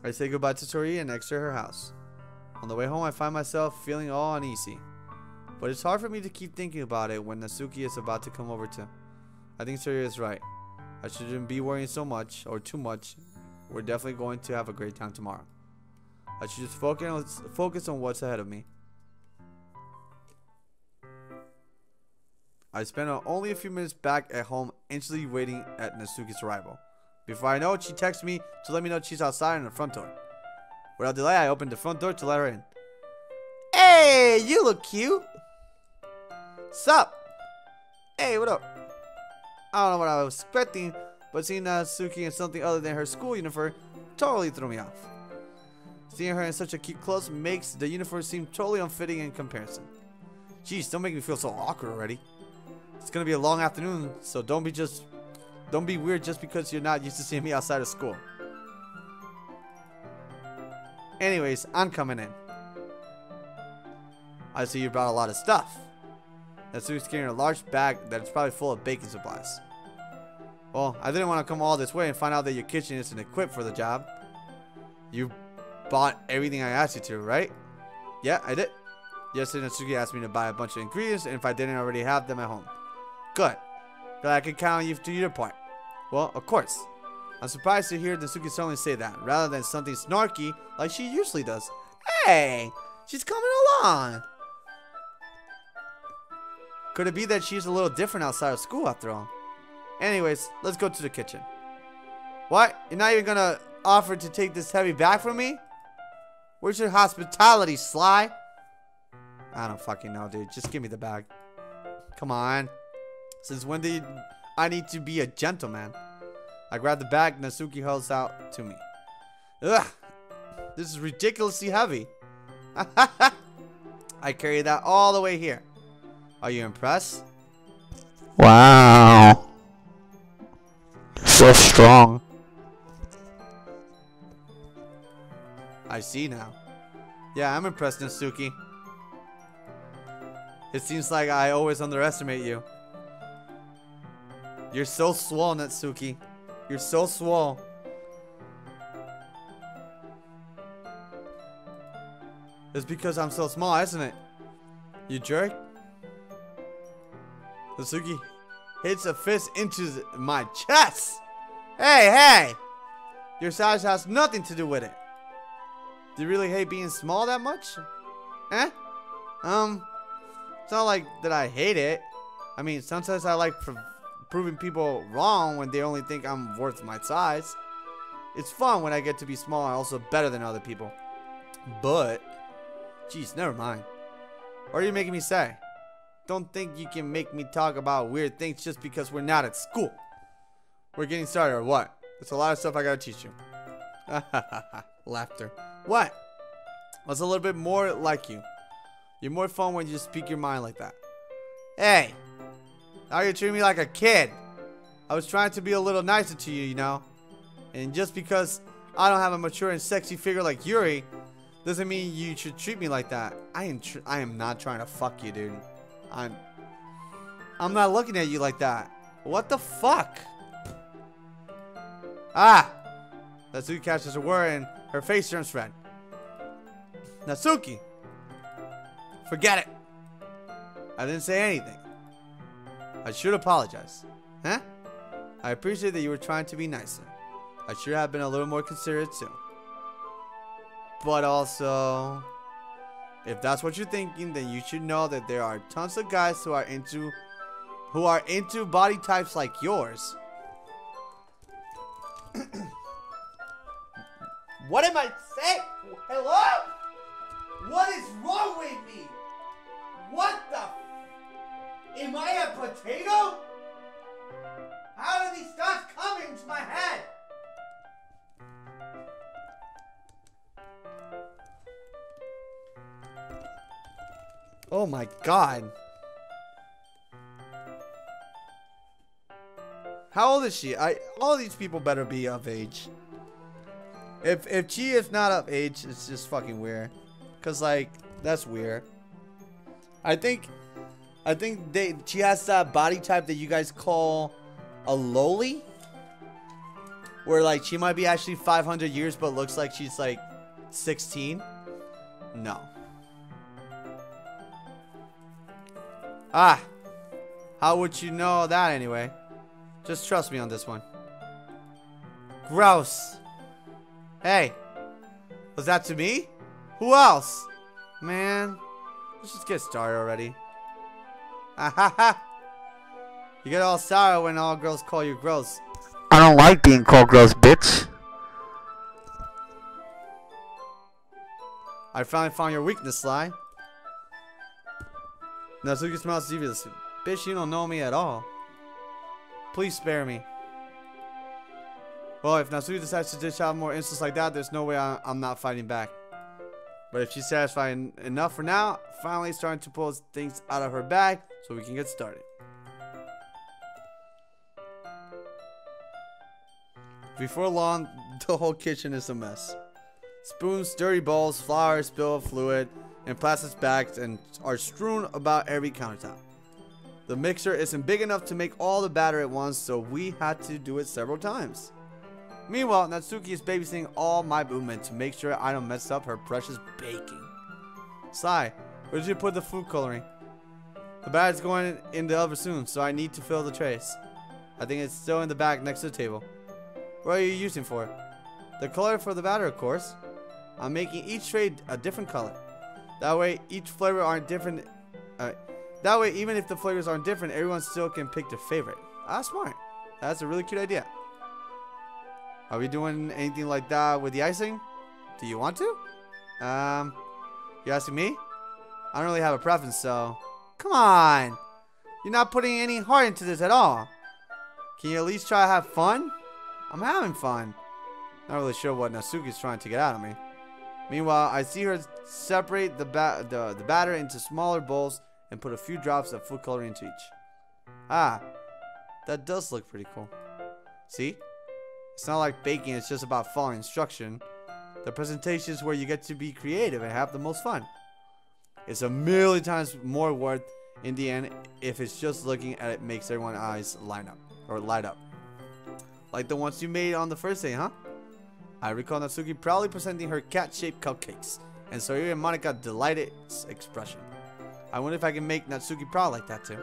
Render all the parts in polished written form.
I say goodbye to Tori and exit her house. On the way home, I find myself feeling all uneasy. But it's hard for me to keep thinking about it when Natsuki is about to come over too. I think Tori is right. I shouldn't be worrying so much, or too much. We're definitely going to have a great time tomorrow. I should just focus on what's ahead of me. I spent only a few minutes back at home, anxiously waiting at Natsuki's arrival. Before I know it, she texts me to let me know she's outside in the front door. Without delay, I opened the front door to let her in. Hey, you look cute. Sup? Hey, what up? I don't know what I was expecting, but seeing Natsuki in something other than her school uniform totally threw me off. Seeing her in such a cute clothes makes the uniform seem totally unfitting in comparison. Jeez, don't make me feel so awkward already. It's gonna be a long afternoon, so don't be weird just because you're not used to seeing me outside of school. Anyways, I'm coming in. I see you brought a lot of stuff. Natsuki's carrying a large bag that is probably full of baking supplies. Well, I didn't want to come all this way and find out that your kitchen isn't equipped for the job. You bought everything I asked you to, right? Yeah, I did. Yesterday, Natsuki asked me to buy a bunch of ingredients, and if I didn't already have them at home. Good. Glad I could count on you to do your part. Well, of course. I'm surprised to hear Natsuki suddenly say that, rather than something snarky like she usually does. Hey, she's coming along. Could it be that she's a little different outside of school after all? Anyways, let's go to the kitchen. What? You're not even gonna offer to take this heavy bag from me? Where's your hospitality, Sly? I don't fucking know, dude. Just give me the bag. Come on. Since when did I need to be a gentleman? I grab the bag Natsuki holds out to me. Ugh. This is ridiculously heavy. I carry that all the way here. Are you impressed? Wow. So strong. I see now. Yeah, I'm impressed, Natsuki. It seems like I always underestimate you. You're so swole, Natsuki. You're so swole. It's because I'm so small, isn't it? You jerk. Natsuki hits a fist into my chest. Hey! Your size has nothing to do with it. Do you really hate being small that much? Eh? It's not like that I hate it. I mean, sometimes I like proving people wrong when they only think I'm worth my size. It's fun when I get to be small and also better than other people. But, geez, never mind. What are you making me say? Don't think you can make me talk about weird things just because we're not at school. We're getting started or what? There's a lot of stuff I gotta teach you. Laughter. What? What's a little bit more like you? You're more fun when you just speak your mind like that. Hey! Now you're treating me like a kid. I was trying to be a little nicer to you, you know? And just because I don't have a mature and sexy figure like Yuri, doesn't mean you should treat me like that. I am not trying to fuck you, dude. I'm not looking at you like that. What the fuck? Ah! Natsuki catches her word and her face turns red. Natsuki! Forget it. I didn't say anything. I should apologize. Huh? I appreciate that you were trying to be nicer. I should have been a little more considerate too. But also, if that's what you're thinking, then you should know that there are tons of guys who are into body types like yours. What am I saying? Hello? What is wrong with me? What the? Am I a potato? How do these thoughts come into my head? Oh my god. How old is she? All these people better be of age. If she is not of age, it's just fucking weird. Cause like, that's weird. I think she has that body type that you guys call a loli. Where like she might be actually 500 years but looks like she's like 16? No. Ah. How would you know that anyway? Just trust me on this one. Gross. Hey. Was that to me? Who else? Man. Let's just get started already. Ah ha ha. You get all sour when all girls call you gross. I don't like being called gross, bitch. I finally found your weakness, Sly. Natsuki smells devious. Bitch, you don't know me at all. Please spare me. Well, if Natsuki decides to dish out more insults like that, there's no way I'm not fighting back. But if she's satisfied enough for now, finally starting to pull things out of her bag so we can get started. Before long, the whole kitchen is a mess. Spoons, dirty bowls, flour, spilled fluid, and plastic bags are strewn about every countertop. The mixer isn't big enough to make all the batter at once, so we had to do it several times. Meanwhile, Natsuki is babysitting all my movement to make sure I don't mess up her precious baking. Sly, where did you put the food coloring? The batter's going in the oven soon, so I need to fill the trays. I think it's still in the bag next to the table. What are you using for? The color for the batter, of course. I'm making each tray a different color. That way, each flavor aren't different. That way, even if the flavors aren't different, everyone still can pick their favorite. Ah, smart. That's a really cute idea. Are we doing anything like that with the icing? Do you want to? You asking me? I don't really have a preference, so... Come on! You're not putting any heart into this at all. Can you at least try to have fun? I'm having fun. Not really sure what Natsuki's trying to get out of me. Meanwhile, I see her separate the batter into smaller bowls and put a few drops of food coloring into each. Ah, that does look pretty cool. See? It's not like baking, it's just about following instruction. The presentation is where you get to be creative and have the most fun. It's a million times more worth in the end if it's just looking at it makes everyone's eyes line up or light up. Like the ones you made on the first day, huh? I recall Natsuki proudly presenting her cat-shaped cupcakes, and Sayori and Monica delighted expression. I wonder if I can make Natsuki proud like that too.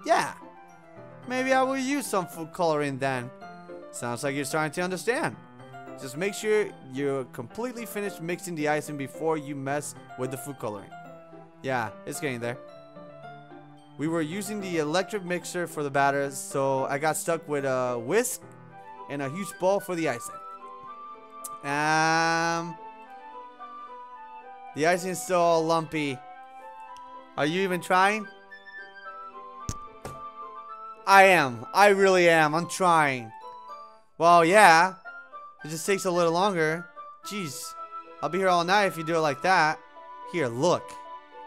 Yeah, maybe I will use some food coloring then. Sounds like you're starting to understand. Just make sure you're completely finished mixing the icing before you mess with the food coloring. Yeah, it's getting there. We were using the electric mixer for the batter, so I got stuck with a whisk and a huge bowl for the icing. The icing is still all lumpy. Are you even trying? I am. I really am. I'm trying. Well, yeah. It just takes a little longer. Jeez. I'll be here all night if you do it like that. Here, look.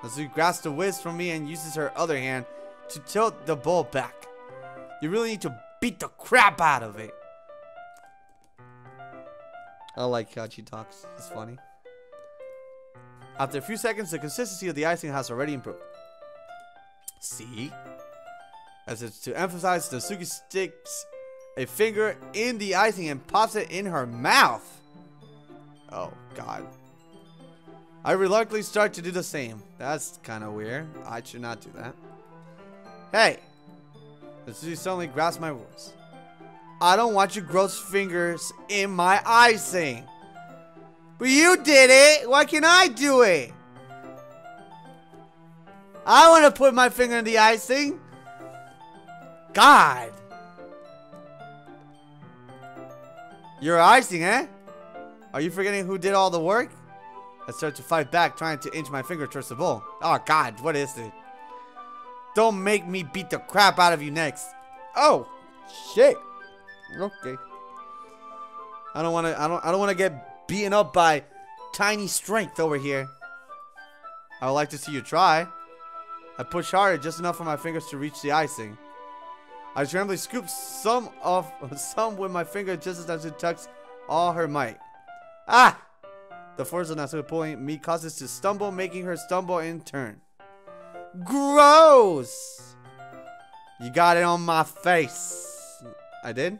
Natsuki grabs the whisk from me and uses her other hand to tilt the bowl back. You really need to beat the crap out of it. I like how she talks. It's funny. After a few seconds, the consistency of the icing has already improved. See? As if to emphasize, Natsuki sticks a finger in the icing and pops it in her mouth. Oh, God. I reluctantly start to do the same. That's kind of weird. I should not do that. Hey! Natsuki suddenly grasps my words. I don't want your gross fingers in my icing. But you did it. Why can't I do it? I want to put my finger in the icing. God. You're icing, eh? Are you forgetting who did all the work? I start to fight back, trying to inch my finger towards the bowl. Oh, God. What is it? Don't make me beat the crap out of you next. Oh, shit. Okay. I don't want to get beaten up by tiny strength over here. I would like to see you try. I push harder, just enough for my fingers to reach the icing. I trembly scoop some with my finger just as Natsuki tucks all her might. Ah! The force of Natsuki pulling me causes to stumble, making her stumble in turn. Gross! You got it on my face. I did?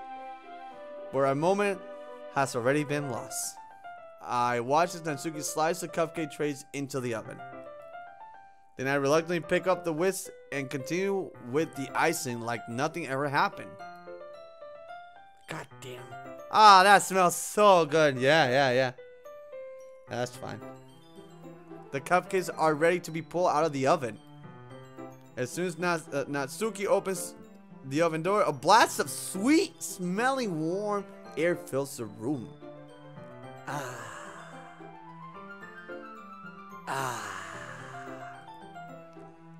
where a moment has already been lost. I watch as Natsuki slides the cupcake trays into the oven. Then I reluctantly pick up the whisk and continue with the icing like nothing ever happened. God damn. Ah, that smells so good. Yeah. That's fine. The cupcakes are ready to be pulled out of the oven. As soon as Natsuki opens the oven door, a blast of sweet smelling warm air fills the room.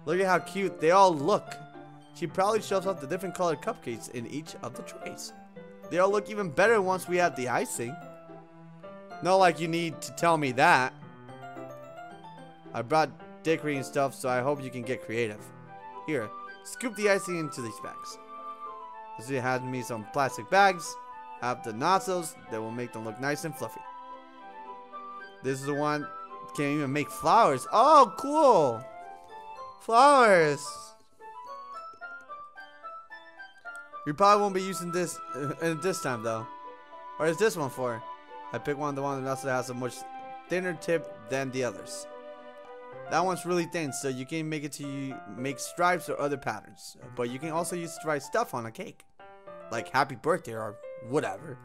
Look at how cute they all look. She proudly shows off the different colored cupcakes in each of the trays. They all look even better once we add the icing. Not like you need to tell me that. I brought decorating stuff, so I hope you can get creative. Here, scoop the icing into these bags. This has me some plastic bags. Have the nozzles that will make them look nice and fluffy. This is the one can't even make flowers. Oh, cool! Flowers. We probably won't be using this this time though. What is this one for? I picked the one that also has a much thinner tip than the others. That one's really thin, so you can make it to make stripes or other patterns. But you can also use to write stuff on a cake, like happy birthday or whatever.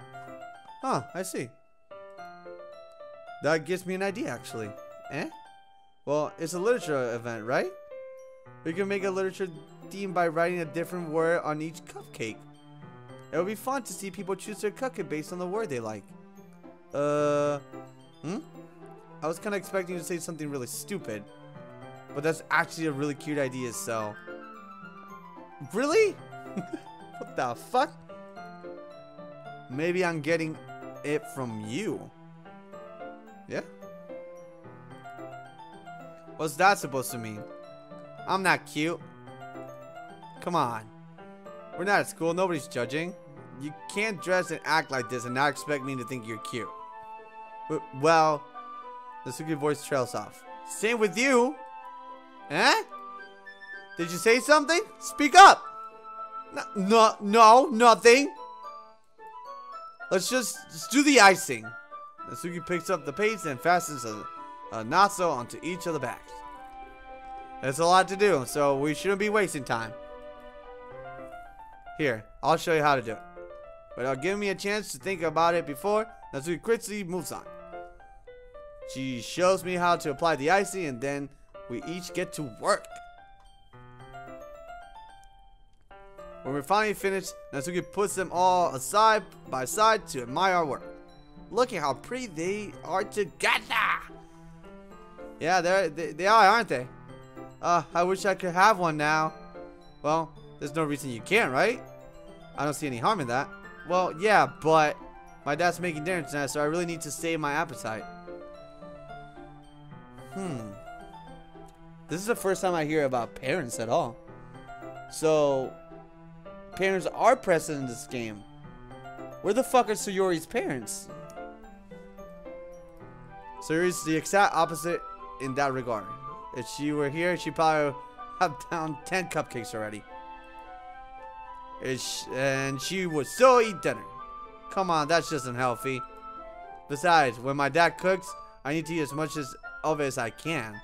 Huh, I see. That gives me an idea actually. Well, it's a literature event, right? We can make a literature theme by writing a different word on each cupcake. It would be fun to see people choose their cupcake based on the word they like. I was kind of expecting you to say something really stupid, but that's actually a really cute idea, so... Really? What the fuck? Maybe I'm getting it from you. Yeah? What's that supposed to mean? I'm not cute. Come on. We're not at school. Nobody's judging. You can't dress and act like this and not expect me to think you're cute. Well, the Natsuki voice trails off. Same with you. Did you say something? Speak up. No, nothing. Let's just do the icing. Natsuki picks up the paste and fastens a nozzle onto each of the bags. There's a lot to do, so we shouldn't be wasting time. Here, I'll show you how to do it. Without giving me a chance to think about it before, Natsuki quickly moves on. She shows me how to apply the icing, and then we each get to work. When we're finally finished, Natsuki puts them all side by side to admire our work. Look at how pretty they are together. Yeah, they are, aren't they? I wish I could have one now. Well, there's no reason you can't, right? I don't see any harm in that. Well, yeah, but my dad's making dinner tonight, so I really need to save my appetite. This is the first time I hear about parents at all. So, parents are present in this game. Where the fuck are Sayori's parents? Sayori's the exact opposite in that regard. If she were here, she'd probably have down 10 cupcakes already. And she would still eat dinner. Come on, that's just unhealthy. Besides, when my dad cooks, I need to eat as much of it as I can.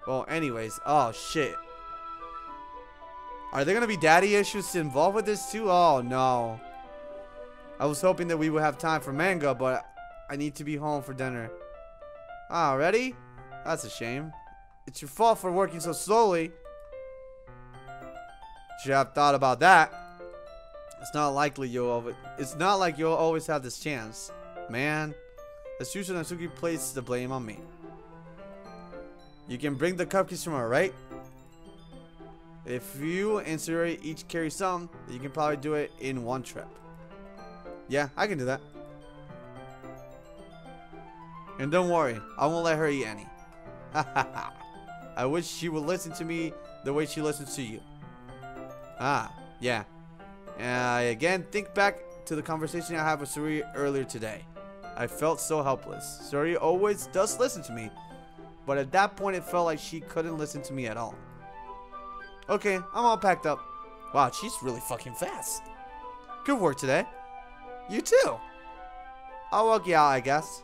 Well, anyways, oh shit. Are there gonna be daddy issues involved with this too? Oh no. I was hoping that we would have time for manga, but I need to be home for dinner. Already? That's a shame. It's your fault for working so slowly. Should have thought about that. It's not like you'll always have this chance. Man. As usual, Natsuki places the blame on me. You can bring the cupcakes tomorrow, right? If you and Sayori each carry some, you can probably do it in one trip. Yeah, I can do that. And don't worry, I won't let her eat any. I wish she would listen to me the way she listens to you. Yeah. Again, think back to the conversation I had with Sayori earlier today. I felt so helpless. Sayori always does listen to me, but at that point it felt like she couldn't listen to me at all. Okay, I'm all packed up. Wow, she's really fucking fast. Good work today. You too. I'll walk you out, I guess.